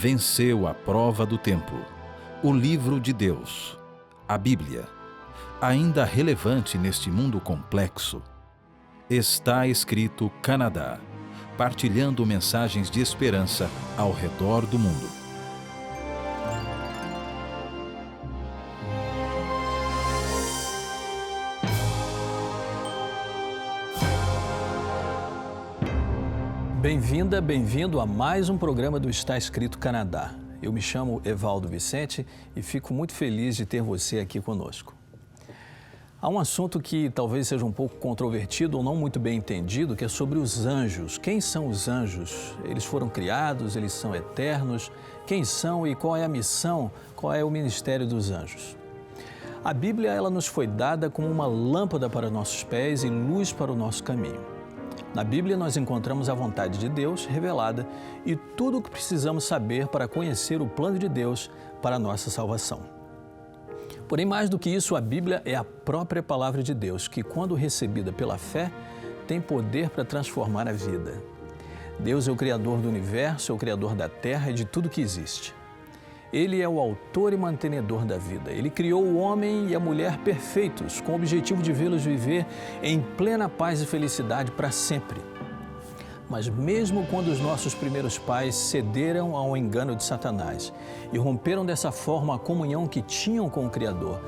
venceu a prova do tempo. O livro de Deus, a Bíblia, ainda relevante neste mundo complexo. Está escrito Canadá, partilhando mensagens de esperança ao redor do mundo. Bem-vinda, bem-vindo a mais um programa do Está Escrito Canadá. Eu me chamo Evaldo Vicente e fico muito feliz de ter você aqui conosco. Há um assunto que talvez seja um pouco controvertido ou não muito bem entendido, que é sobre os anjos. Quem são os anjos? Eles foram criados, eles são eternos? Quem são e qual é a missão, qual é o ministério dos anjos? A Bíblia, ela nos foi dada como uma lâmpada para nossos pés e luz para o nosso caminho. Na Bíblia, nós encontramos a vontade de Deus revelada e tudo o que precisamos saber para conhecer o plano de Deus para a nossa salvação. Porém, mais do que isso, a Bíblia é a própria palavra de Deus, que, quando recebida pela fé, tem poder para transformar a vida. Deus é o Criador do universo, é o Criador da terra e de tudo que existe. Ele é o autor e mantenedor da vida. Ele criou o homem e a mulher perfeitos, com o objetivo de vê-los viver em plena paz e felicidade para sempre. Mas mesmo quando os nossos primeiros pais cederam ao engano de Satanás e romperam dessa forma a comunhão que tinham com o Criador,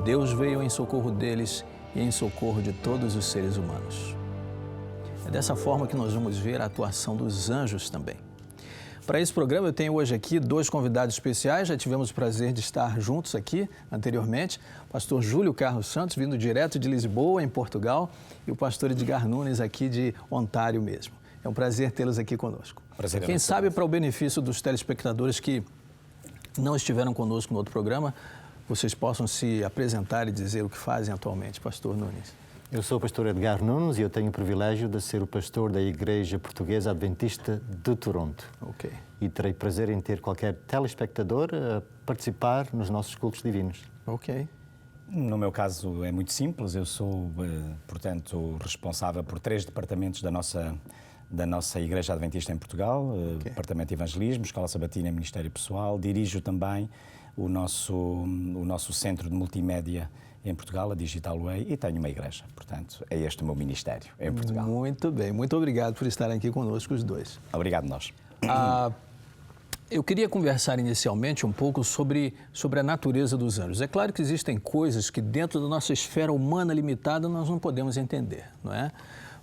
Deus veio em socorro deles e em socorro de todos os seres humanos. É dessa forma que nós vamos ver a atuação dos anjos também. Para esse programa, eu tenho hoje aqui dois convidados especiais. Já tivemos o prazer de estar juntos aqui anteriormente. O pastor Júlio Carlos Santos, vindo direto de Lisboa, em Portugal, e o pastor Edgar Nunes, aqui de Ontário mesmo. É um prazer tê-los aqui conosco. Prazer. Quem sabe, para o benefício dos telespectadores que não estiveram conosco no outro programa, vocês possam se apresentar e dizer o que fazem atualmente, pastor Nunes. Eu sou o pastor Edgar Nunes e eu tenho o privilégio de ser o pastor da Igreja Portuguesa Adventista de Toronto. Ok. E terei prazer em ter qualquer telespectador a participar nos nossos cultos divinos. Ok. No meu caso é muito simples, eu sou, portanto, responsável por 3 departamentos da nossa Igreja Adventista em Portugal, Departamento de Evangelismo, Escola Sabatina e Ministério Pessoal. Dirijo também o nosso centro de multimédia em Portugal, a Digital Way, e tenho uma igreja. Portanto, é este o meu ministério em Portugal. Muito bem. Muito obrigado por estarem aqui conosco os dois. Obrigado nós. Eu queria conversar inicialmente um pouco sobre a natureza dos anjos. É claro que existem coisas que dentro da nossa esfera humana limitada nós não podemos entender, não é?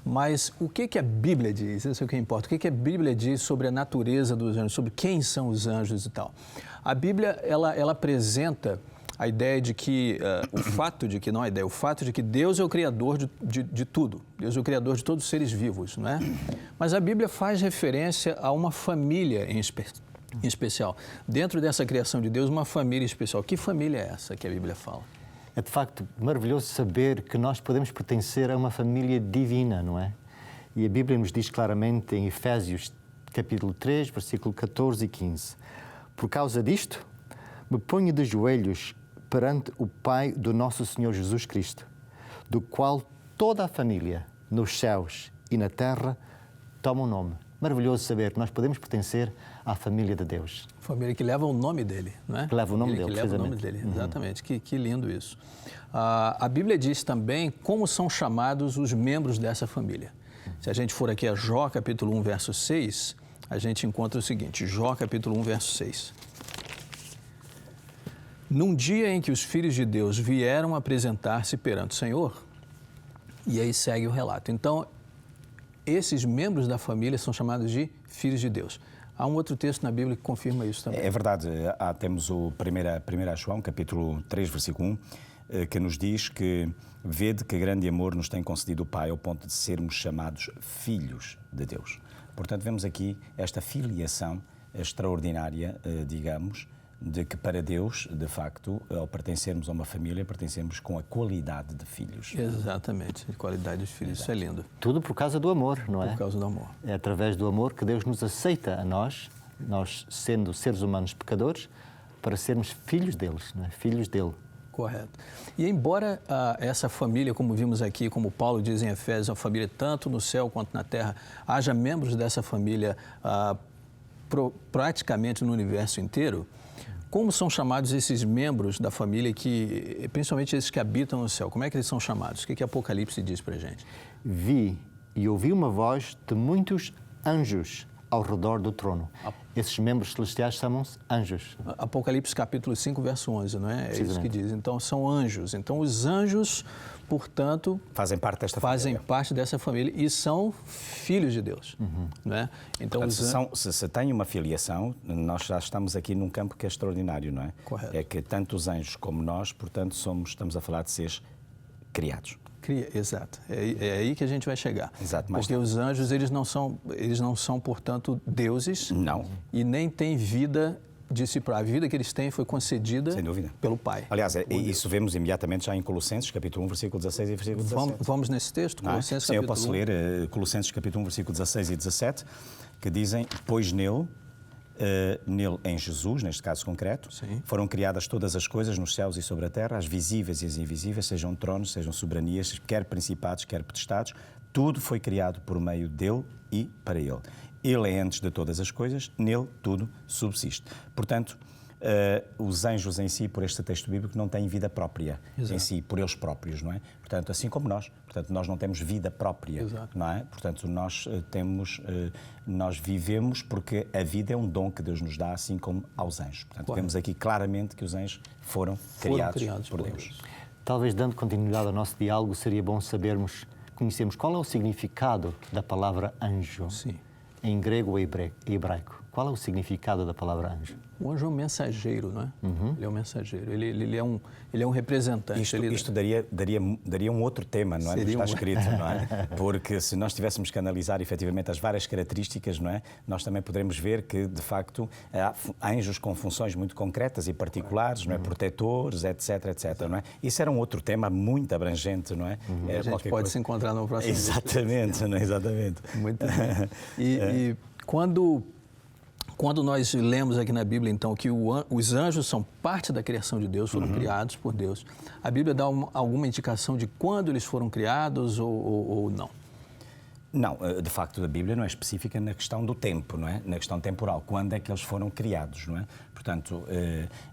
Mas o que a Bíblia diz? Isso é o que importa. O que a Bíblia diz sobre a natureza dos anjos, sobre quem são os anjos e tal? A Bíblia, ela apresenta a ideia de que, o fato de que Deus é o Criador de tudo. Deus é o Criador de todos os seres vivos, não é? Mas a Bíblia faz referência a uma família em especial. Dentro dessa criação de Deus, uma família especial. Que família é essa que a Bíblia fala? É de facto maravilhoso saber que nós podemos pertencer a uma família divina, não é? E a Bíblia nos diz claramente em Efésios capítulo 3, versículo 14 e 15. Por causa disto, me ponho de joelhos perante o Pai do nosso Senhor Jesus Cristo, do qual toda a família, nos céus e na terra, toma o nome. Maravilhoso saber que nós podemos pertencer à família de Deus. Família que leva o nome dele, não é? Que leva o nome dele, que leva o nome dele, exatamente. Que lindo isso. A Bíblia diz também como são chamados os membros dessa família. Se a gente for aqui a Jó, capítulo 1, verso 6, a gente encontra o seguinte, Jó, capítulo 1, verso 6. Num dia em que os filhos de Deus vieram apresentar-se perante o Senhor, e aí segue o relato. Então, esses membros da família são chamados de filhos de Deus. Há um outro texto na Bíblia que confirma isso também. É verdade. Temos o 1 João, capítulo 3, versículo 1, que nos diz que vede que grande amor nos tem concedido o Pai ao ponto de sermos chamados filhos de Deus. Portanto, vemos aqui esta filiação extraordinária, digamos, de que para Deus, de facto, ao pertencermos a uma família, pertencemos com a qualidade de filhos. Exatamente, a qualidade de filhos, isso é lindo. Tudo por causa do amor, não é? Por causa do amor. É através do amor que Deus nos aceita a nós sendo seres humanos pecadores, para sermos filhos deles, não é? Filhos dele. Correto. E embora essa família, como vimos aqui, como Paulo diz em Efésios, a família tanto no céu quanto na terra, haja membros dessa família praticamente no universo inteiro, como são chamados esses membros da família, principalmente esses que habitam no céu? Como é que eles são chamados? O que Apocalipse diz para a gente? Vi e ouvi uma voz de muitos anjos ao redor do trono. Esses membros celestiais chamam-se anjos. Apocalipse capítulo 5, verso 11, não é? É isso que diz. Então, são anjos. Então, os anjos, portanto... Fazem parte desta fazem família. parte dessa família e são filhos de Deus. Não é? Então, portanto, se tem uma filiação, nós já estamos aqui num campo que é extraordinário, não é? Correto. É que tanto os anjos como nós, portanto, estamos a falar de seres criados. Exato. É aí que a gente vai chegar. Exato, porque os anjos, eles não são, portanto, deuses. Não. E nem têm vida de si própria. A vida que eles têm foi concedida Sem dúvida. pelo Pai. Aliás, isso vemos imediatamente já em Colossenses, capítulo 1, versículo 16 e versículo 17. Vamos nesse texto? Colossenses, Sim, eu capítulo posso 1. ler Colossenses, capítulo 1, versículo 16 e 17, que dizem, pois nele, em Jesus, neste caso concreto, Sim. foram criadas todas as coisas nos céus e sobre a terra, as visíveis e as invisíveis, sejam tronos, sejam soberanias, quer principados, quer potestades, tudo foi criado por meio dele e para ele. Ele é antes de todas as coisas, nele tudo subsiste. Portanto, os anjos em si, por este texto bíblico, não têm vida própria. Exato. Em si, por eles próprios, não é? Portanto, assim como nós. Portanto, nós não temos vida própria. Exato. Não é? Portanto, nós vivemos porque a vida é um dom que Deus nos dá, assim como aos anjos. Portanto, vemos aqui claramente que os anjos foram criados por Deus. Talvez, dando continuidade ao nosso diálogo, seria bom conhecermos qual é o significado da palavra anjo. Sim. Em grego ou hebraico. Qual é o significado da palavra anjo? O anjo é um mensageiro, não é? Ele é um mensageiro. Ele é um representante. Isto daria um outro tema, não é? Do que está escrito, não é? Porque se nós tivéssemos que analisar efetivamente as várias características, não é? Nós também poderemos ver que, de facto, há anjos com funções muito concretas e particulares, não é? Protetores, etc, etc, não é? Isso era um outro tema muito abrangente, não é? A gente pode se encontrar no próximo vídeo. Exatamente, não é? Exatamente. Muito bem. E quando nós lemos aqui na Bíblia, então, que os anjos são parte da criação de Deus, foram criados por Deus, a Bíblia dá alguma indicação de quando eles foram criados ou não? Não, de facto a Bíblia não é específica na questão do tempo, não é? Na questão temporal, quando é que eles foram criados, não é? Portanto,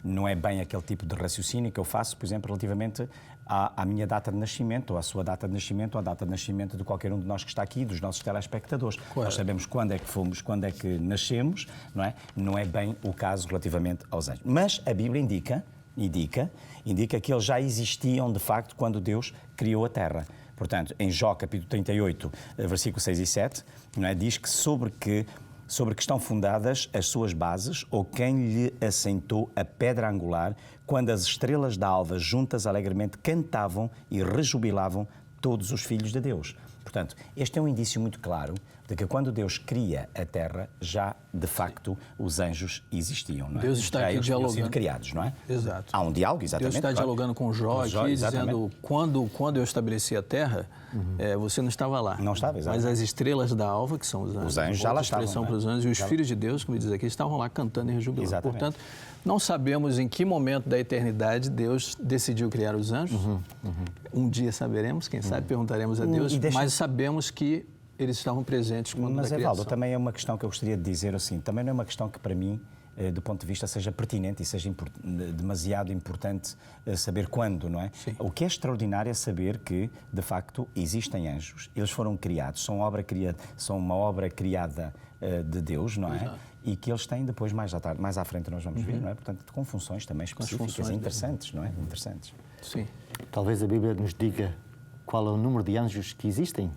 não é bem aquele tipo de raciocínio que eu faço, por exemplo, relativamente à minha data de nascimento, ou à sua data de nascimento, ou à data de nascimento de qualquer um de nós que está aqui, dos nossos telespectadores. Correto. Nós sabemos quando é que fomos, quando é que nascemos, não é? Não é bem o caso relativamente aos anjos. Mas a Bíblia indica que eles já existiam, de facto, quando Deus criou a Terra. Portanto, em Jó, capítulo 38, versículos 6 e 7, não é? Diz que sobre que estão fundadas as suas bases, ou quem lhe assentou a pedra angular, quando as estrelas da alva juntas alegremente cantavam e rejubilavam todos os filhos de Deus. Portanto, este é um indício muito claro de que quando Deus cria a Terra, já, de facto, os anjos existiam, não é? Deus está aqui dialogando. Sido criados, não é? Exato. Há um diálogo, exatamente. Deus está dialogando com Jó aqui, dizendo, quando eu estabeleci a Terra, você não estava lá. Não estava, exatamente. Mas as estrelas da alva, que são os anjos, os anjos já lá estavam, para os anjos, e os filhos de Deus, como diz aqui, estavam lá cantando e rejubilando. Exatamente. Portanto, não sabemos em que momento da eternidade Deus decidiu criar os anjos. Um dia saberemos, quem sabe perguntaremos a Deus, mas sabemos que eles estavam presentes quando Mas, da Evaldo, também é uma questão que eu gostaria de dizer assim, também não é uma questão que para mim, do ponto de vista, seja pertinente e seja demasiado importante saber quando, não é? Sim. O que é extraordinário é saber que, de facto, existem anjos, eles foram criados, são uma obra criada de Deus, não é? Exato. E que eles têm depois, mais à frente nós vamos ver, não é? Portanto, com funções também específicas, interessantes, não é? Interessantes. Sim. Talvez a Bíblia nos diga qual é o número de anjos que existem.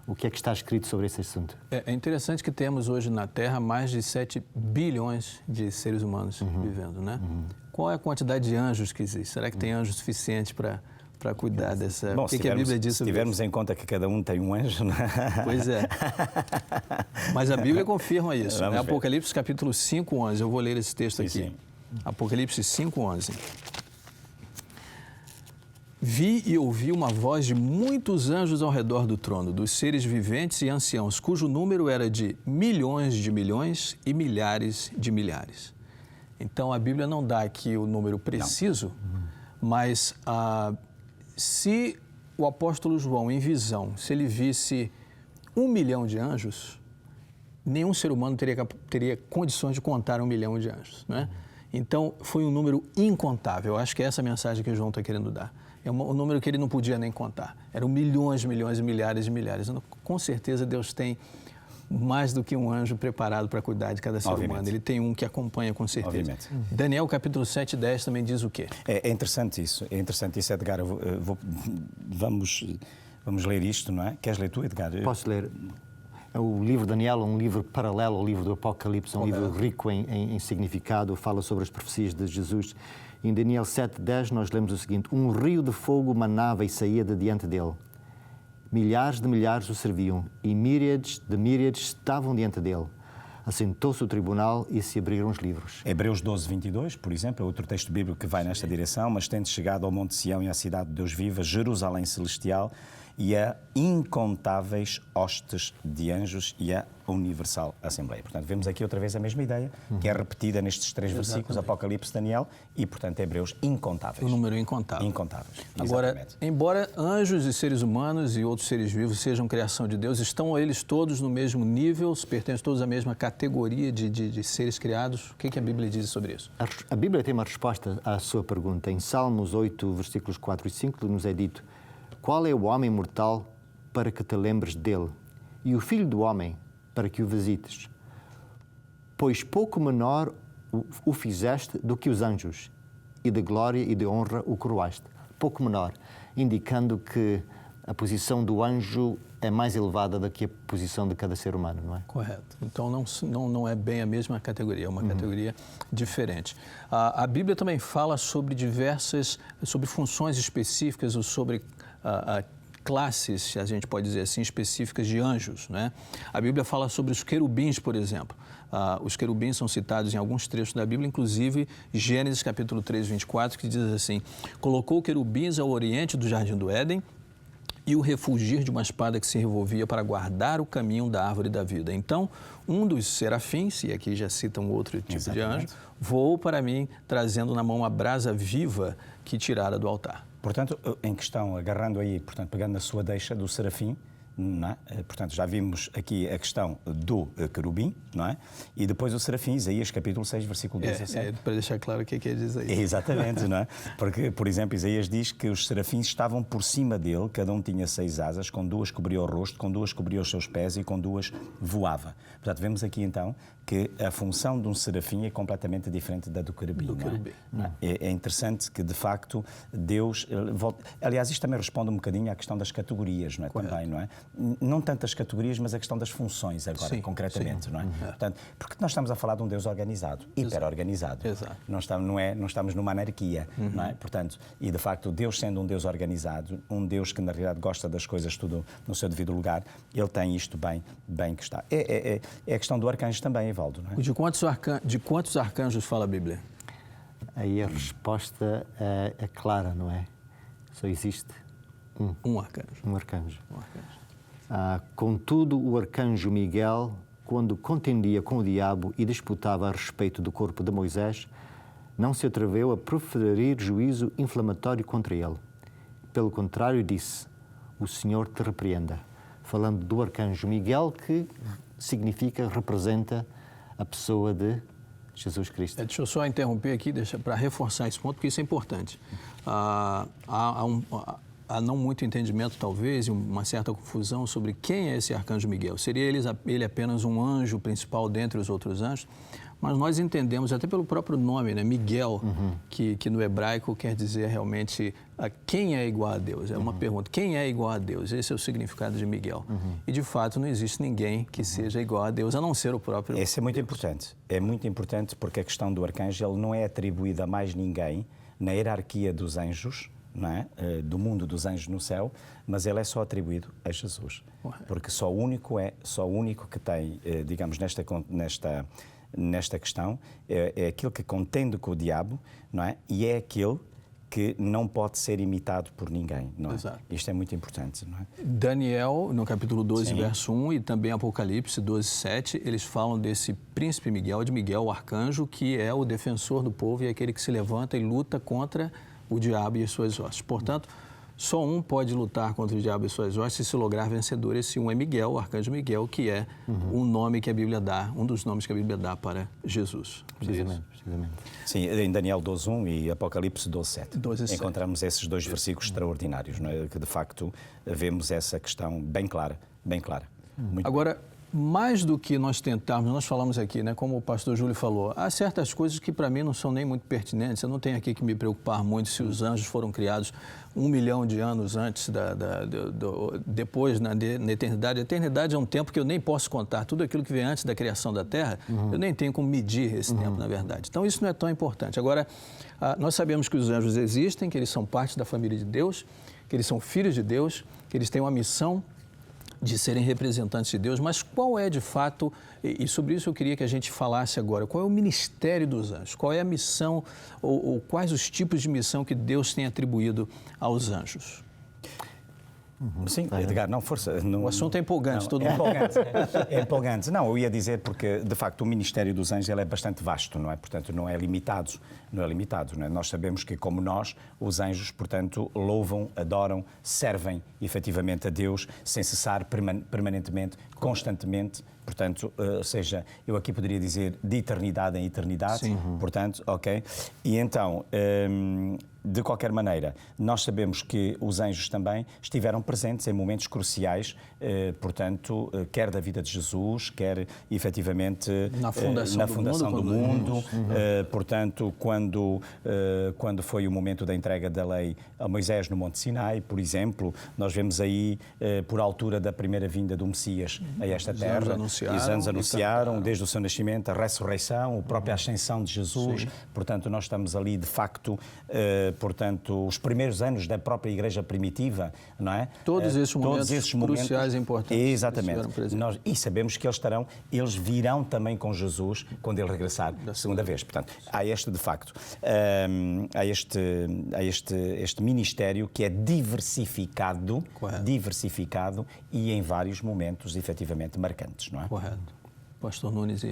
O que é que está escrito sobre esse assunto? É interessante que temos hoje na Terra mais de 7 bilhões de seres humanos vivendo, né? Qual é a quantidade de anjos que existe? Será que tem anjos suficientes para cuidar dessa... Bom, o que a Bíblia diz sobre se tivermos em conta que cada um tem um anjo, não é? Pois é. Mas a Bíblia confirma isso. Vamos ver. Apocalipse capítulo 5, 11. Eu vou ler esse texto aqui. Sim. Apocalipse 5, 11. Vi e ouvi uma voz de muitos anjos ao redor do trono, dos seres viventes e anciãos, cujo número era de milhões e milhares de milhares. Então, a Bíblia não dá aqui o número preciso, mas se o apóstolo João, em visão, se ele visse 1 milhão de anjos, nenhum ser humano teria condições de contar 1 milhão de anjos, não é? Então, foi um número incontável. Eu acho que é essa a mensagem que o João está querendo dar. É um número que ele não podia nem contar. Eram milhões, milhões e milhares de milhares. Com certeza, Deus tem mais do que um anjo preparado para cuidar de cada ser humano. Ele tem um que acompanha, com certeza. Obviamente. Daniel, capítulo 7, 10, também diz o quê? É interessante isso, Edgar. Vamos ler isto, não é? Queres ler tu, Edgar? Posso ler? O livro de Daniel é um livro paralelo ao livro do Apocalipse, é um livro rico em significado, fala sobre as profecias de Jesus. Em Daniel 7:10 nós lemos o seguinte: um rio de fogo manava e saía de diante dele. Milhares de milhares o serviam e míriades de míriades estavam diante dele. Assentou-se o tribunal e se abriram os livros. Hebreus 12:22, por exemplo, é outro texto bíblico que vai nesta direção. Mas tendo chegado ao Monte Sião e à cidade de Deus viva, Jerusalém celestial, e a incontáveis hostes de anjos e a universal Assembleia. Portanto, vemos aqui outra vez a mesma ideia, que é repetida nestes 3 versículos, Apocalipse, Daniel e, portanto, Hebreus, incontáveis. O número incontável. Incontáveis. Agora, exatamente. embora anjos e seres humanos e outros seres vivos sejam criação de Deus, estão eles todos no mesmo nível, pertencem todos à mesma categoria de seres criados? O que a Bíblia diz sobre isso? A Bíblia tem uma resposta à sua pergunta. Em Salmos 8, versículos 4 e 5, nos é dito: qual é o homem mortal para que te lembres dele? E o filho do homem para que o visites? Pois pouco menor o fizeste do que os anjos, e de glória e de honra o coroaste. Pouco menor, indicando que a posição do anjo é mais elevada do que a posição de cada ser humano, não é? Correto. Então não é bem a mesma categoria, é uma categoria diferente. A Bíblia também fala sobre sobre funções específicas ou sobre classes, a gente pode dizer assim, específicas de anjos, né? A Bíblia fala sobre os querubins, por exemplo. Os querubins são citados em alguns trechos da Bíblia, inclusive Gênesis capítulo 3, 24, que diz assim: colocou querubins ao oriente do jardim do Éden e o refulgir de uma espada que se revolvia para guardar o caminho da árvore da vida. Então, um dos serafins, e aqui já cita um outro tipo de anjo, voou para mim, trazendo na mão uma brasa viva que tirara do altar. Portanto, em questão, agarrando aí, portanto, pegando na sua deixa do serafim, não é? Portanto, já vimos aqui a questão do querubim, não é? E depois o serafim, Isaías capítulo 6, versículo 17. Para deixar claro o que diz aí. Exatamente, não é? Porque, por exemplo, Isaías diz que os serafins estavam por cima dele, cada um tinha 6 asas, com 2 cobria o rosto, com 2 cobria os seus pés e com 2 voava. Portanto, vemos aqui então que a função de um serafim é completamente diferente da do querubim. É interessante que, de facto, Deus... Aliás, isto também responde um bocadinho à questão das categorias, não é? Também, não é? Não tanto as categorias, mas a questão das funções agora, concretamente, não é? Portanto, porque nós estamos a falar de um Deus organizado, hiper-organizado. Exato. Não estamos numa anarquia, não é? Portanto, e de facto, Deus sendo um Deus organizado, um Deus que na realidade gosta das coisas tudo no seu devido lugar, Ele tem isto bem que está. É a questão do arcanjo também, Evaldo, não é? De quantos arcanjos fala a Bíblia? Aí a resposta é clara, não é? Só existe um arcanjo. Um arcanjo. Contudo, o arcanjo Miguel, quando contendia com o diabo e disputava a respeito do corpo de Moisés, não se atreveu a proferir juízo inflamatório contra ele. Pelo contrário, disse: o Senhor te repreenda. Falando do arcanjo Miguel, que representa a pessoa de Jesus Cristo. Deixa eu só interromper aqui para reforçar esse ponto, porque isso é importante. Há não muito entendimento, talvez, e uma certa confusão sobre quem é esse arcanjo Miguel. Seria ele apenas um anjo principal dentre os outros anjos? Mas nós entendemos, até pelo próprio nome, né? Miguel, que no hebraico quer dizer realmente quem é igual a Deus. É uma pergunta, quem é igual a Deus? Esse é o significado de Miguel. E, de fato, não existe ninguém que seja igual a Deus, a não ser o próprio Deus. Isso é muito importante. É muito importante porque a questão do arcanjo ele não é atribuída a mais ninguém na hierarquia dos anjos, não é? Do mundo dos anjos no céu, mas ele é só atribuído a Jesus. Porque só o único que tem, digamos, nesta questão, é aquele que contende com o diabo, não é? E é aquele que não pode ser imitado por ninguém, não é? Exato. Isto é muito importante, não é? Daniel, no capítulo 12, verso 1, e também Apocalipse 12, 7, eles falam desse príncipe Miguel, de Miguel, o arcanjo, que é o defensor do povo e é aquele que se levanta e luta contra o diabo e as suas hostes. Portanto, só um pode lutar contra o diabo e suas hostes e se lograr vencedor. Esse um é Miguel, o arcanjo Miguel, que é um nome que a Bíblia dá, um dos nomes que a Bíblia dá para Jesus. Precisamente. Sim, em Daniel 12:1 e Apocalipse 12:7 12:7. encontramos esses dois versículos extraordinários, não é? Que de facto vemos essa questão bem clara, bem clara. Agora, mais do que nós tentarmos, nós falamos aqui, né, como o pastor Júlio falou, há certas coisas que para mim não são nem muito pertinentes. Eu não tenho aqui que me preocupar muito se os anjos foram criados 1 milhão de anos antes, depois, na eternidade. A eternidade é um tempo que eu nem posso contar. Tudo aquilo que vem antes da criação da Terra, eu nem tenho como medir esse tempo, na verdade. Então, isso não é tão importante. Agora, nós sabemos que os anjos existem, que eles são parte da família de Deus, que eles são filhos de Deus, que eles têm uma missão de serem representantes de Deus, mas qual é de fato, e sobre isso eu queria que a gente falasse agora, qual é o ministério dos anjos? Qual é a missão ou quais os tipos de missão que Deus tem atribuído aos anjos? Sim, Edgar, não, força. Não, o assunto é empolgante, não, todo é mundo. empolgante. É empolgante. Não, eu ia dizer porque, de facto, o ministério dos anjos ele é bastante vasto, não é? Portanto, não é limitado. Não é? Nós sabemos que, como nós, os anjos, portanto, louvam, adoram, servem efetivamente a Deus, sem cessar, permanentemente, constantemente. Portanto, ou seja, eu aqui poderia dizer de eternidade em eternidade. Sim. Portanto, ok? E então, de qualquer maneira, nós sabemos que os anjos também estiveram presentes em momentos cruciais, portanto, quer da vida de Jesus, quer efetivamente na fundação do mundo. Portanto, quando foi o momento da entrega da lei a Moisés no Monte Sinai, por exemplo, nós vemos aí, por altura da primeira vinda do Messias a esta terra, os anos anunciaram, desde o seu nascimento, a ressurreição, a própria ascensão de Jesus. Sim. Portanto, nós estamos ali, de facto, portanto, os primeiros anos da própria Igreja primitiva, não é? Todos esses momentos cruciais e importantes. Exatamente. E sabemos que eles virão também com Jesus quando ele regressar da segunda vez. Portanto, há este, de facto, há este ministério que é diversificado e em vários momentos, efetivamente, marcantes, não é? Correto. Pastor Nunes,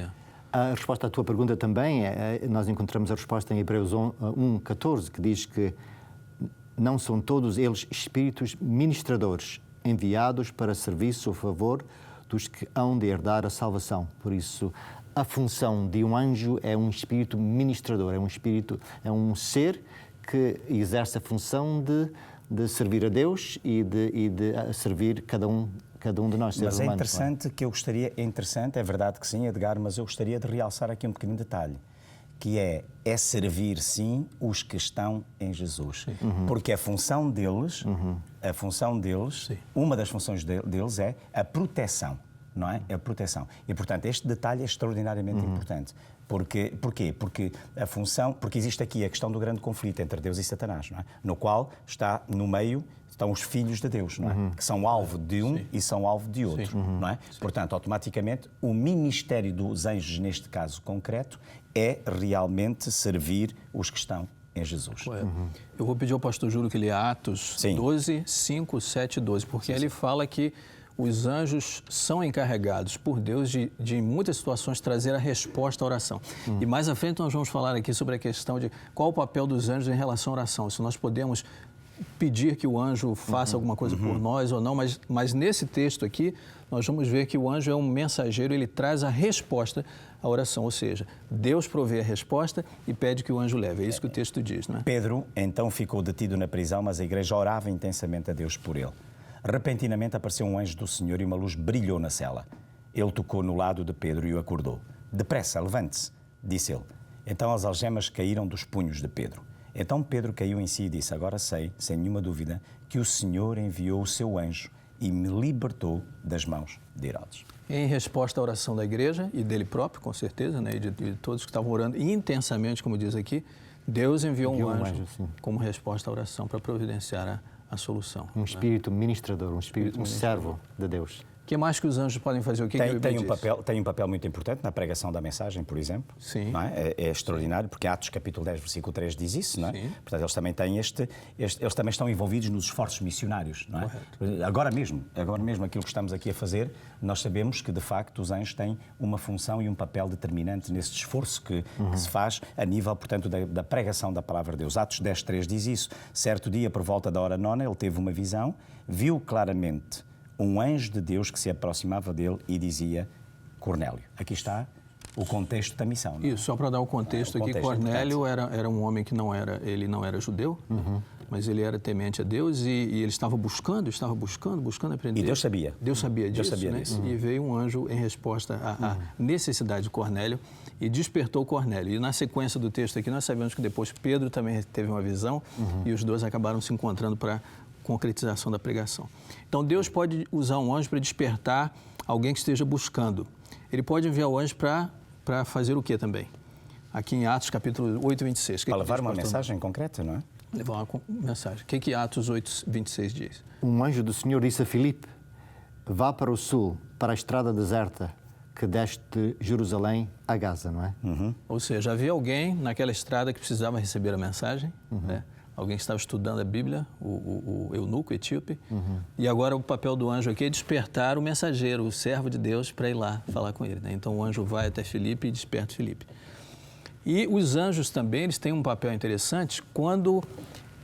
a resposta à tua pergunta também, nós encontramos a resposta em Hebreus 1:14, que diz que não são todos eles espíritos ministradores, enviados para serviço a favor dos que hão de herdar a salvação. Por isso, a função de um anjo é um espírito ministrador, é um ser que exerce a função de servir a Deus e de servir cada um de nós, seres humanos. Mas é interessante é verdade que sim, Edgar, mas eu gostaria de realçar aqui um pequenino detalhe, que é servir, sim, os que estão em Jesus. Porque a função deles, sim, uma das funções deles é a proteção, não é? É a proteção. E, portanto, este detalhe é extraordinariamente importante. Porquê? Porque existe aqui a questão do grande conflito entre Deus e Satanás, não é? No qual estão os filhos de Deus, não é? Que são alvo de um e são alvo de outro, não é? Portanto, automaticamente, o ministério dos anjos, neste caso concreto, é realmente servir os que estão em Jesus. Eu vou pedir ao pastor Júlio que lê Atos 12, 5, 7 e 12, porque ele fala que os anjos são encarregados por Deus de em muitas situações, trazer a resposta à oração. E mais à frente nós vamos falar aqui sobre a questão de qual o papel dos anjos em relação à oração. Se nós podemos pedir que o anjo faça alguma coisa por nós ou não, mas nesse texto aqui, nós vamos ver que o anjo é um mensageiro, ele traz a resposta à oração, ou seja, Deus provê a resposta e pede que o anjo leve. É isso que o texto diz, não é? Pedro, então, ficou detido na prisão, mas a igreja orava intensamente a Deus por ele. Repentinamente apareceu um anjo do Senhor e uma luz brilhou na cela. Ele tocou no lado de Pedro e o acordou. Depressa, levante-se, disse ele. Então as algemas caíram dos punhos de Pedro. Então Pedro caiu em si e disse, agora sei, sem nenhuma dúvida, que o Senhor enviou o seu anjo e me libertou das mãos de Herodes. Em resposta à oração da igreja e dele próprio, com certeza, né, e de todos que estavam orando intensamente, como diz aqui, Deus enviou um anjo como resposta à oração para providenciar a solução. Um espírito ministrador, um servo de Deus. que mais que os anjos podem fazer? O que a Bíblia diz? Tem um papel muito importante na pregação da mensagem, por exemplo. Sim. Não é? É extraordinário, porque Atos capítulo 10, versículo 3 diz isso, não é? Sim. Portanto, eles também têm eles também estão envolvidos nos esforços missionários, não é? Correto. Agora mesmo aquilo que estamos aqui a fazer, nós sabemos que, de facto, os anjos têm uma função e um papel determinante nesse esforço que se faz a nível, portanto, da pregação da palavra de Deus. Atos 10, 3 diz isso. Certo dia, por volta da hora 9, ele teve uma visão, viu claramente um anjo de Deus que se aproximava dele e dizia: Cornélio. Aqui está o contexto da missão. Não é? Isso, só para dar o contexto aqui, Cornélio era um homem que não era judeu, mas ele era temente a Deus e ele estava buscando aprender. E Deus sabia. Deus sabia disso, né? E veio um anjo em resposta à necessidade de Cornélio e despertou Cornélio. E na sequência do texto aqui, nós sabemos que depois Pedro também teve uma visão e os dois acabaram se encontrando para concretização da pregação. Então, Deus pode usar um anjo para despertar alguém que esteja buscando. Ele pode enviar o anjo para fazer o quê também? Aqui em Atos, capítulo 8, 26. Para levar uma mensagem concreta, não é? Levar uma mensagem. O que Atos 8, 26 diz? Um anjo do Senhor disse a Filipe: vá para o sul, para a estrada deserta que desce de Jerusalém a Gaza, não é? Ou seja, havia alguém naquela estrada que precisava receber a mensagem, né? Alguém que estava estudando a Bíblia, o eunuco etíope, e agora o papel do anjo aqui é despertar o mensageiro, o servo de Deus, para ir lá falar com ele, né? Então o anjo vai até Filipe e desperta Filipe. E os anjos também, eles têm um papel interessante quando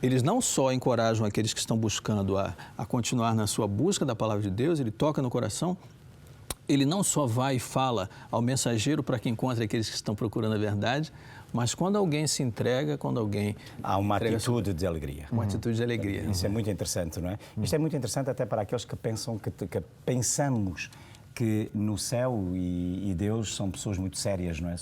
eles não só encorajam aqueles que estão buscando a continuar na sua busca da palavra de Deus, ele toca no coração, ele não só vai e fala ao mensageiro para que encontre aqueles que estão procurando a verdade, mas quando alguém se entrega, quando alguém... Há uma atitude de alegria. Uma atitude de alegria. Isso é muito interessante, não é? Isto é muito interessante até para aqueles que pensam que pensamos que no céu e Deus são pessoas muito sérias, não é?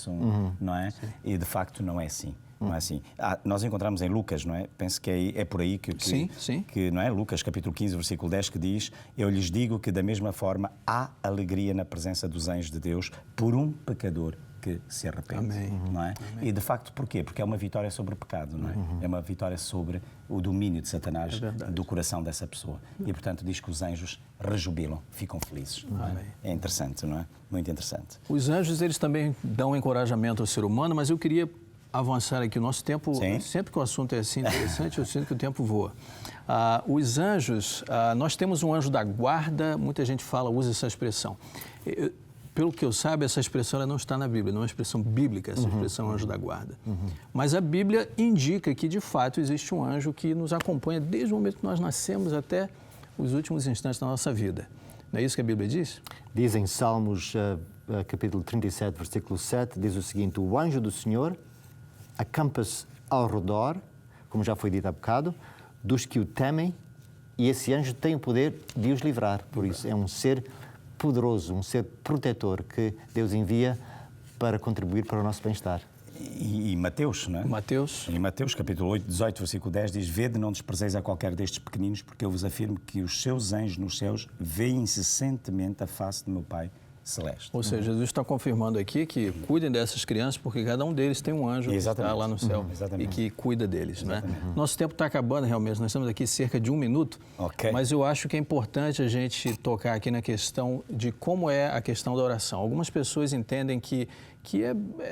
Não é? E de facto não é assim. Não é assim. Nós encontramos em Lucas, não é? Penso que é por aí que não é? Lucas capítulo 15, versículo 10, que diz: eu lhes digo que da mesma forma há alegria na presença dos anjos de Deus por um pecador que se arrepende. Amém. Não é? E de facto porquê? Porque é uma vitória sobre o pecado, não é? É uma vitória sobre o domínio de Satanás do coração dessa pessoa. E portanto diz que os anjos rejubilam, ficam felizes. Não é? É interessante, não é? Muito interessante. Os anjos, eles também dão encorajamento ao ser humano, mas eu queria avançar aqui. O nosso tempo, sempre que o assunto é assim interessante, eu sinto que o tempo voa. Os anjos, nós temos um anjo da guarda, muita gente usa essa expressão. Pelo que eu saiba, essa expressão ela não está na Bíblia, não é uma expressão bíblica, essa expressão anjo da guarda. Mas a Bíblia indica que, de fato, existe um anjo que nos acompanha desde o momento que nós nascemos até os últimos instantes da nossa vida. Não é isso que a Bíblia diz? Diz em Salmos, capítulo 37, versículo 7, diz o seguinte: o anjo do Senhor acampa-se ao redor, como já foi dito há bocado, dos que o temem, e esse anjo tem o poder de os livrar. Por isso, é um ser poderoso, um ser protetor que Deus envia para contribuir para o nosso bem-estar. E Mateus, não é? Em Mateus, capítulo 8, 18, versículo 10, diz: vede, não desprezeis a qualquer destes pequeninos, porque eu vos afirmo que os seus anjos nos céus veem incessantemente a face do meu Pai celeste. Ou seja, Jesus está confirmando aqui que cuidem dessas crianças, porque cada um deles tem um anjo que está lá no céu e que cuida deles, né? Nosso tempo está acabando realmente, nós estamos aqui cerca de 1 minuto, mas eu acho que é importante a gente tocar aqui na questão de como é a questão da oração. Algumas pessoas entendem que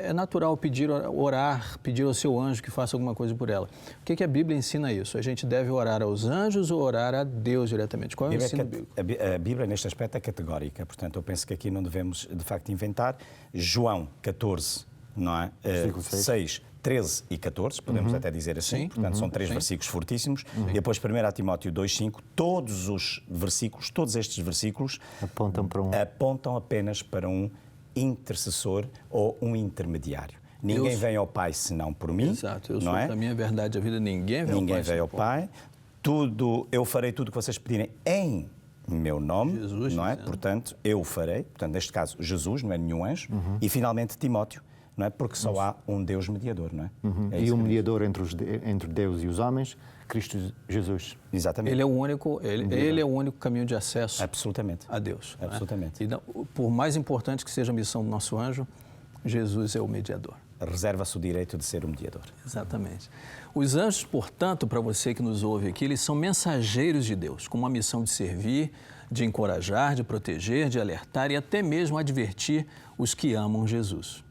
é natural orar, pedir ao seu anjo que faça alguma coisa por ela. O que a Bíblia ensina isso? A gente deve orar aos anjos ou orar a Deus diretamente? Qual é o ensino bíblico? A Bíblia, neste aspecto, é categórica. Portanto, eu penso que aqui não devemos, de facto, inventar. João 14, não é? 6, 13 e 14, podemos até dizer assim. Portanto, são 3 versículos fortíssimos. E depois 1 Timóteo 2, 5. Todos estes versículos apontam apenas para um intercessor ou um intermediário. Ninguém vem ao Pai senão por mim. Exato, eu sou a minha verdade, a vida, ninguém vem ao Pai. Eu farei tudo o que vocês pedirem em meu nome, Jesus, não é? Portanto, eu farei. Portanto, neste caso, Jesus, não é nenhum anjo. E finalmente Timóteo, não é? Porque só há um Deus mediador, não é? E um mediador entre Deus e os homens, Cristo Jesus. Exatamente. Ele é o único caminho de acesso a Deus. Absolutamente. Né? E por mais importante que seja a missão do nosso anjo, Jesus é o mediador. Reserva-se o direito de ser o mediador. Exatamente. Os anjos, portanto, para você que nos ouve aqui, eles são mensageiros de Deus, com uma missão de servir, de encorajar, de proteger, de alertar e até mesmo advertir os que amam Jesus.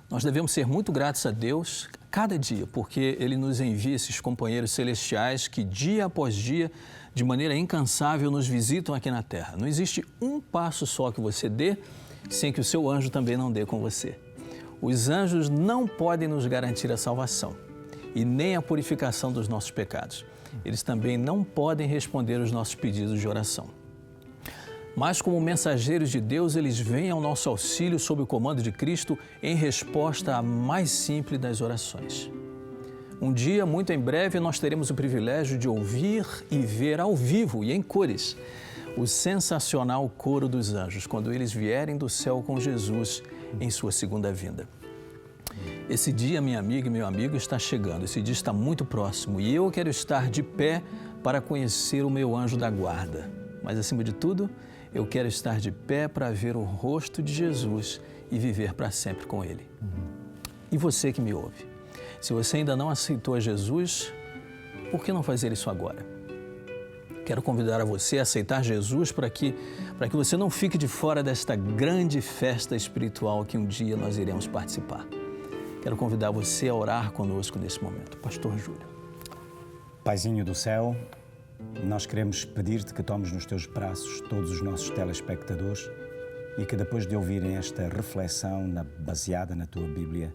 Nós devemos ser muito gratos a Deus cada dia, porque Ele nos envia esses companheiros celestiais que dia após dia, de maneira incansável, nos visitam aqui na Terra. Não existe um passo só que você dê sem que o seu anjo também não dê com você. Os anjos não podem nos garantir a salvação e nem a purificação dos nossos pecados. Eles também não podem responder os nossos pedidos de oração. Mas como mensageiros de Deus, eles vêm ao nosso auxílio sob o comando de Cristo em resposta à mais simples das orações. Um dia, muito em breve, nós teremos o privilégio de ouvir e ver ao vivo e em cores o sensacional coro dos anjos, quando eles vierem do céu com Jesus em sua segunda vinda. Esse dia, minha amiga e meu amigo, está chegando. Esse dia está muito próximo e eu quero estar de pé para conhecer o meu anjo da guarda. Mas, acima de tudo, eu quero estar de pé para ver o rosto de Jesus e viver para sempre com Ele. E você que me ouve, se você ainda não aceitou a Jesus, por que não fazer isso agora? Quero convidar a você a aceitar Jesus para que você não fique de fora desta grande festa espiritual que um dia nós iremos participar. Quero convidar você a orar conosco nesse momento. Pastor Júlio. Paizinho do céu, nós queremos pedir-te que tomes nos teus braços todos os nossos telespectadores e que depois de ouvirem esta reflexão baseada na tua Bíblia,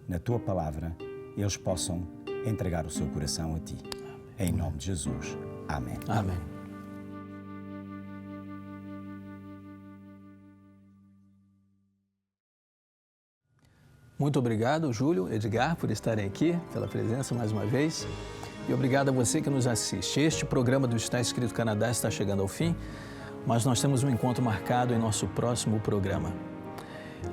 na tua palavra, eles possam entregar o seu coração a ti. Em nome de Jesus. Amém. Amém. Muito obrigado, Júlio, Edgar, por estarem aqui, pela presença mais uma vez. E obrigado a você que nos assiste. Este programa do Está Escrito Canadá está chegando ao fim, mas nós temos um encontro marcado em nosso próximo programa.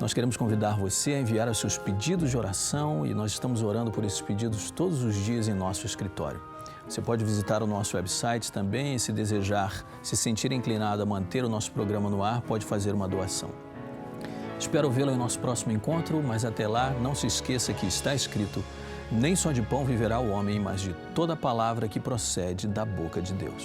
Nós queremos convidar você a enviar os seus pedidos de oração e nós estamos orando por esses pedidos todos os dias em nosso escritório. Você pode visitar o nosso website também e, se desejar, se sentir inclinado a manter o nosso programa no ar, pode fazer uma doação. Espero vê-lo em nosso próximo encontro, mas até lá, não se esqueça que está escrito: nem só de pão viverá o homem, mas de toda palavra que procede da boca de Deus.